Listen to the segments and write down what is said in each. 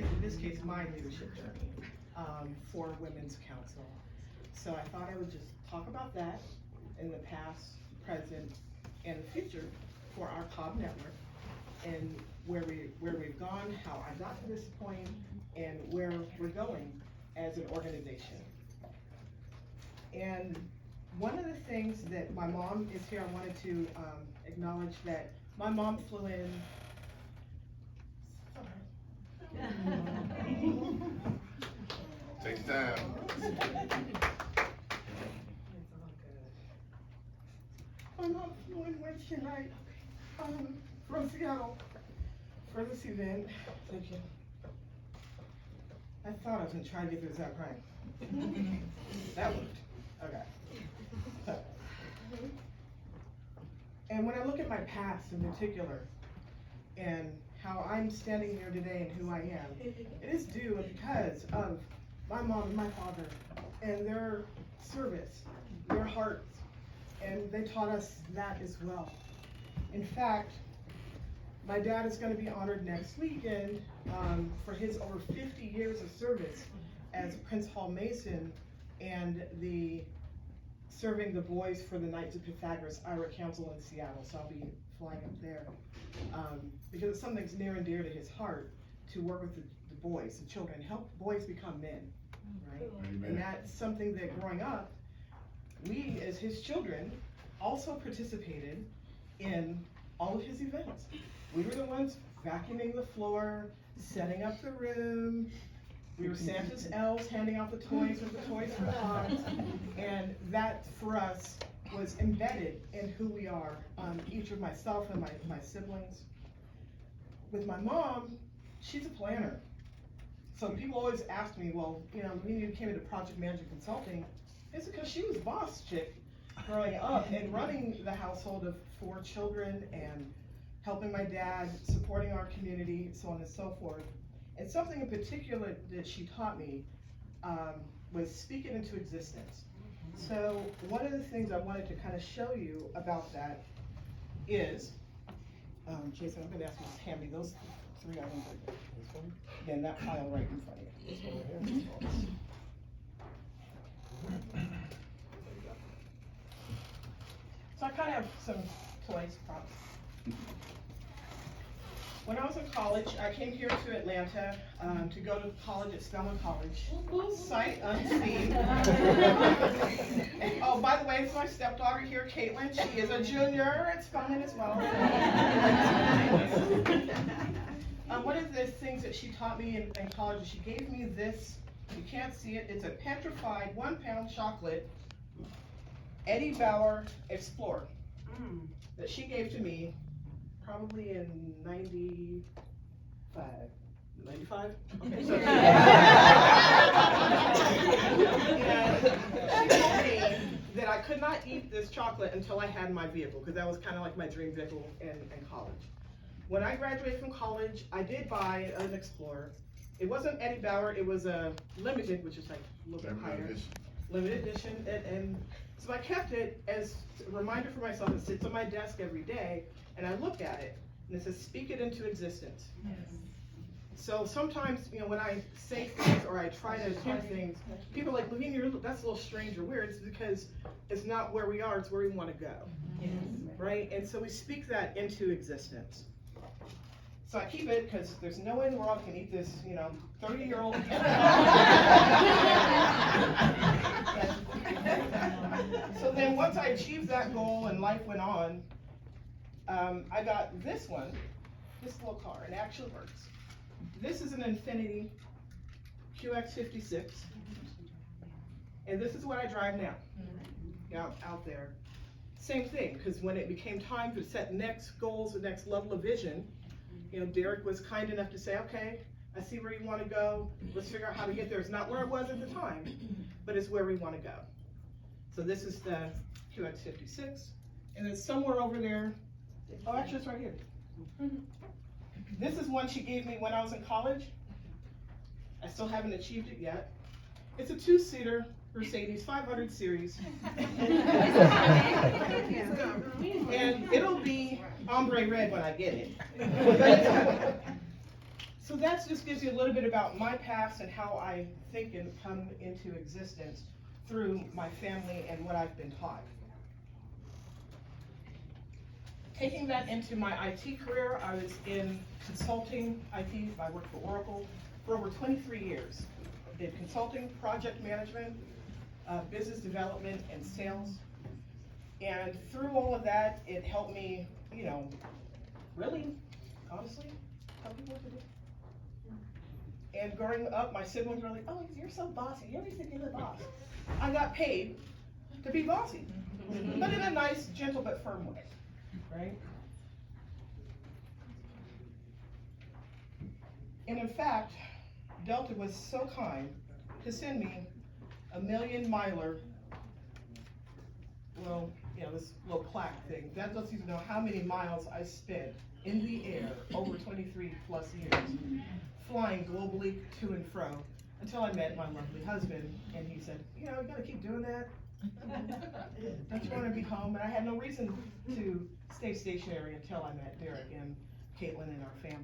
this case, my leadership journey for Women's Council. So I thought I would just talk about that in the past, present, and the future for our Cobb network, and where we've gone, how I got to this point, and where we're going as an organization. And one of the things that my mom is here, I wanted to acknowledge that my mom flew in. Takes time. My mom flew in Wednesday night from Seattle for this event. Thank you. I thought I was going to try to get through that crying. That worked. Okay. And when I look at my past in particular, and how I'm standing here today and who I am, it is due because of my mom and my father and their service, their hearts, and they taught us that as well. In fact, my dad is going to be honored next weekend for his over 50 years of service as Prince Hall Mason and serving the boys for the Knights of Pythagoras Ira Council in Seattle. So I'll be flying up there because it's something that's near and dear to his heart to work with the boys, the children, help boys become men, right? Amen. And that's something that growing up, we as his children also participated in all of his events. We were the ones vacuuming the floor, setting up the room. We were Santa's elves, handing out the toys with the toys for dogs, and that for us was embedded in who we are, each of myself and my siblings. With my mom, she's a planner. So people always ask me, well, when you came into project management consulting, it's because she was boss chick growing up and running the household of 4 children and helping my dad, supporting our community, so on and so forth. And something in particular that she taught me was speak it into existence. So one of the things I wanted to kind of show you about that is, Jason, I'm going to ask you to hand me those 3 items. This one? Yeah, and that pile right in front of you. This one here? So I kind of have some toys, props. When I was in college, I came here to Atlanta to go to college at Spelman College, sight unseen. Oh, by the way, it's my stepdaughter here, Caitlin. She is a junior at Spelman as well. One of the things that she taught me in college is she gave me this. You can't see it. It's a petrified 1-pound chocolate Eddie Bauer Explorer that she gave to me probably in 95. 95? Okay, so and she told me that I could not eat this chocolate until I had my vehicle, because that was kind of like my dream vehicle in college. When I graduated from college, I did buy an Explorer. It wasn't Eddie Bauer, it was a limited, which is like a little bit higher. Limited edition, and so I kept it as a reminder for myself. It sits on my desk every day, and I look at it, and it says, speak it into existence. Yes. So sometimes, when I say things or I try to do things, people are like, Lavenia, that's a little strange or weird. It's because it's not where we are, it's where we want to go. Yes. Right? And so we speak that into existence. So I keep it because there's no way in the world I can eat this, 30-year-old. So then once I achieved that goal and life went on, I got this little car, and it actually works. This is an Infiniti QX56, and this is what I drive now, out there. Same thing, because when it became time to set next goals, the next level of vision, Derek was kind enough to say, okay, I see where you want to go. Let's figure out how to get there. It's not where it was at the time, but it's where we want to go. So this is the QX56. And then somewhere over there, oh, actually it's right here. This is one she gave me when I was in college. I still haven't achieved it yet. It's a 2-seater Mercedes 500 series. And it'll be ombre red when I get it. So that just gives you a little bit about my past and how I think and come into existence through my family and what I've been taught. Taking that into my IT career, I was in consulting IT. I worked for Oracle for over 23 years. Did consulting, project management, business development, and sales. And through all of that, it helped me, you know, really, honestly, tell people what to do. And growing up, my siblings were like, oh, you're so bossy. You always think you're the boss. I got paid to be bossy, but in a nice, gentle, but firm way, right? And in fact, Delta was so kind to send me a 1,000,000-miler, well, you know, this little plaque thing. That lets you know how many miles I spent in the air over 23 plus years, flying globally to and fro, until I met my lovely husband, and he said, you know, you gotta keep doing that. Don't you wanna be home? And I had no reason to stay stationary until I met Derek and Caitlin and our family.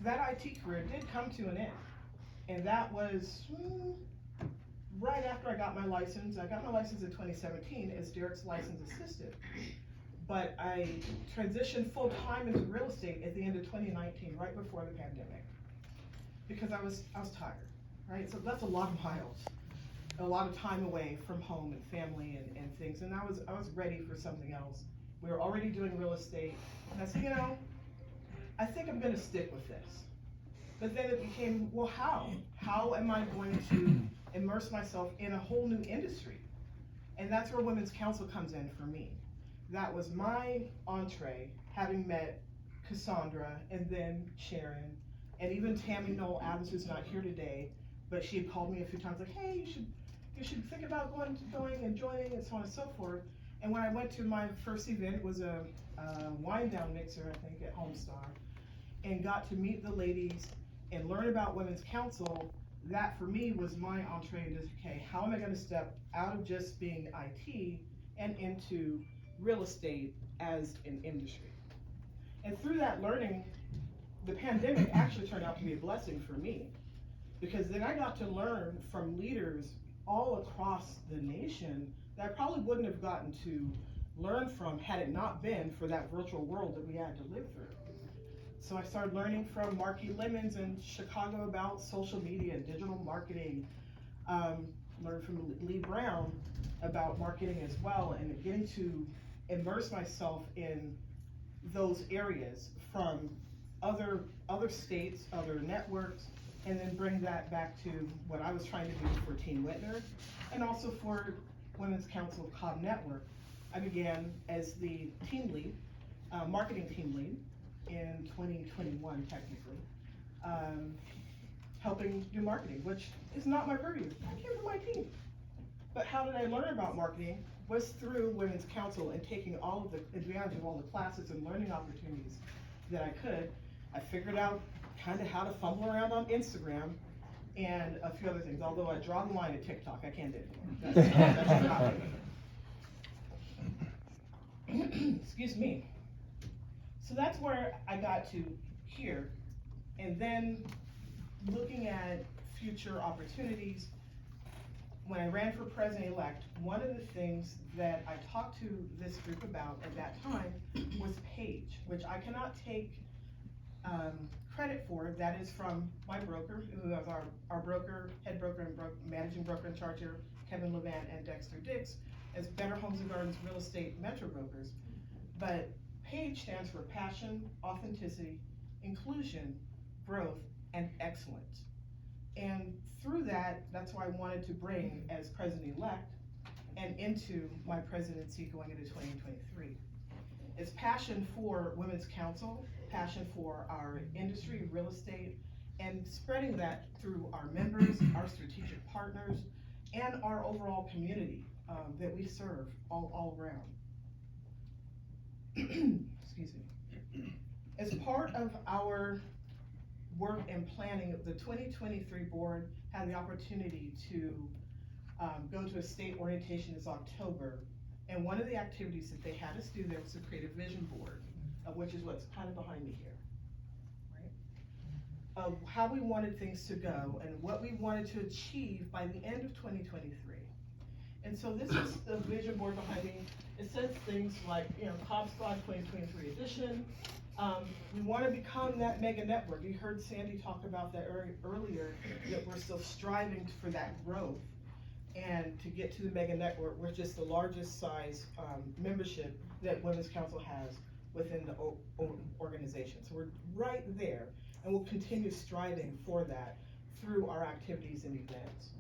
That IT career did come to an end, and that was right after I got my license. I got my license in 2017 as Derek's license assistant, but I transitioned full-time into real estate at the end of 2019, right before the pandemic, because I was tired, right? So that's a lot of miles, a lot of time away from home and family and things, and I was ready for something else. We were already doing real estate, and I said, you know, I think I'm gonna stick with this. But then it became, well, how? How am I going to immerse myself in a whole new industry? And that's where Women's Council comes in for me. That was my entree, having met Cassandra and then Sharon, and even Tammy Noel Adams, who's not here today, but she had called me a few times like, hey, you should think about going and joining, and so on and so forth. And when I went to my first event, it was a wind down mixer, I think, at Homestar, and got to meet the ladies and learn about Women's Council. That for me was my entree into, okay, how am I gonna step out of just being IT and into real estate as an industry? And through that learning, the pandemic actually turned out to be a blessing for me, because then I got to learn from leaders all across the nation that I probably wouldn't have gotten to learn from had it not been for that virtual world that we had to live through. So I started learning from Marky Lemons in Chicago about social media and digital marketing. Learned from Lee Brown about marketing as well, and getting to immerse myself in those areas from other states, other networks, and then bring that back to what I was trying to do for Team Whitner, and also for Women's Council Cobb Network. I began as the team lead, marketing team lead, in 2021 technically, helping do marketing, which is not my purview. I came from my team. But how did I learn about marketing? Was through Women's Council and taking all of the advantage of all the classes and learning opportunities that I could. I figured out kind of how to fumble around on Instagram and a few other things, although I draw the line at TikTok. I can't do it anymore. That's not me. Excuse me. So that's where I got to here, and then looking at future opportunities. When I ran for president-elect, one of the things that I talked to this group about at that time was Paige, which I cannot take credit for. That is from my broker, who is our broker, head broker and managing broker in charge here, Kevin Levant and Dexter Dix, as Better Homes and Gardens Real Estate Metro Brokers. But PAGE stands for Passion, Authenticity, Inclusion, Growth, and Excellence. And through that, that's why I wanted to bring as president-elect and into my presidency going into 2023. It's passion for Women's Council, passion for our industry, real estate, and spreading that through our members, our strategic partners, and our overall community that we serve all around. Excuse me. As part of our work and planning, the 2023 board had the opportunity to go to a state orientation this October, and one of the activities that they had us do there was to create a vision board, which is what's kind of behind me here, right? of how we wanted things to go and what we wanted to achieve by the end of 2023. And so this is the vision board behind me. It says things like, Cobb Squad 2023 edition. We want to become that mega network. You heard Sandy talk about that earlier, that we're still striving for that growth. And to get to the mega network, we're just the largest size membership that Women's Council has within the organization. So we're right there, and we'll continue striving for that through our activities and events.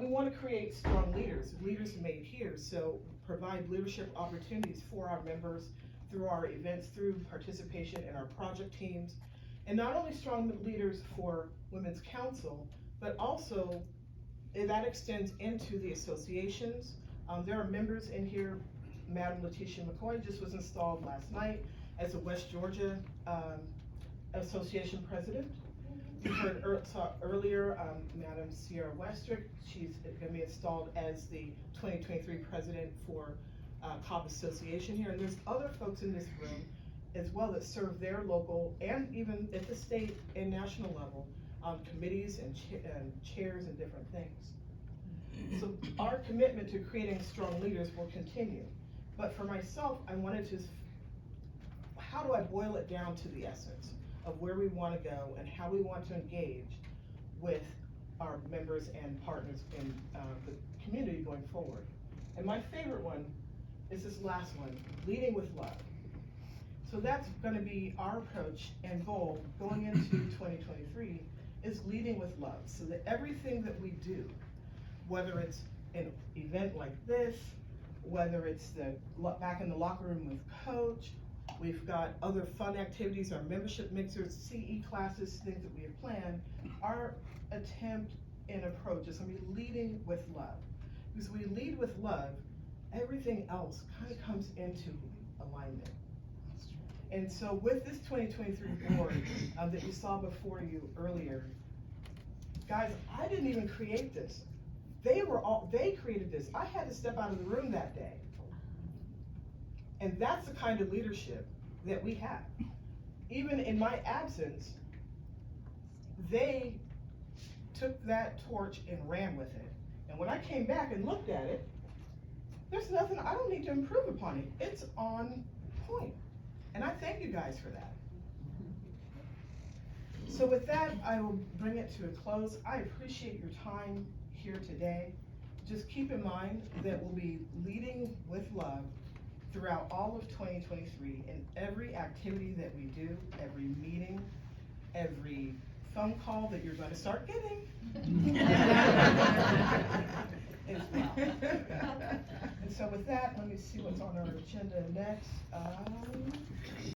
We want to create strong leaders made here, so provide leadership opportunities for our members through our events, through participation in our project teams, and not only strong leaders for Women's Council, but also that extends into the associations. There are members in here. Madam Letitia McCoy just was installed last night as a West Georgia Association president. You heard earlier, Madam Sierra Westrick, she's going to be installed as the 2023 president for Cobb Association here. And there's other folks in this room as well that serve their local and even at the state and national level committees and chairs and different things. So our commitment to creating strong leaders will continue. But for myself, I wanted to, how do I boil it down to the essence of where we want to go and how we want to engage with our members and partners in the community going forward. And my favorite one is this last one, leading with love. So that's going to be our approach and goal going into 2023 is leading with love, so that everything that we do, whether it's an event like this, whether it's the back in the locker room with Coach, we've got other fun activities, our membership mixers, CE classes, things that we have planned. Our attempt and approach is going to be leading with love. Because when we lead with love, everything else kind of comes into alignment. And so with this 2023 board that you saw before you earlier, guys, I didn't even create this. They created this. I had to step out of the room that day. And that's the kind of leadership that we have. Even in my absence, they took that torch and ran with it. And when I came back and looked at it, there's nothing, I don't need to improve upon it. It's on point. And I thank you guys for that. So with that, I will bring it to a close. I appreciate your time here today. Just keep in mind that we'll be leading with love throughout all of 2023 in every activity that we do, every meeting, every phone call that you're going to start getting. As well. And so with that, let me see what's on our agenda next.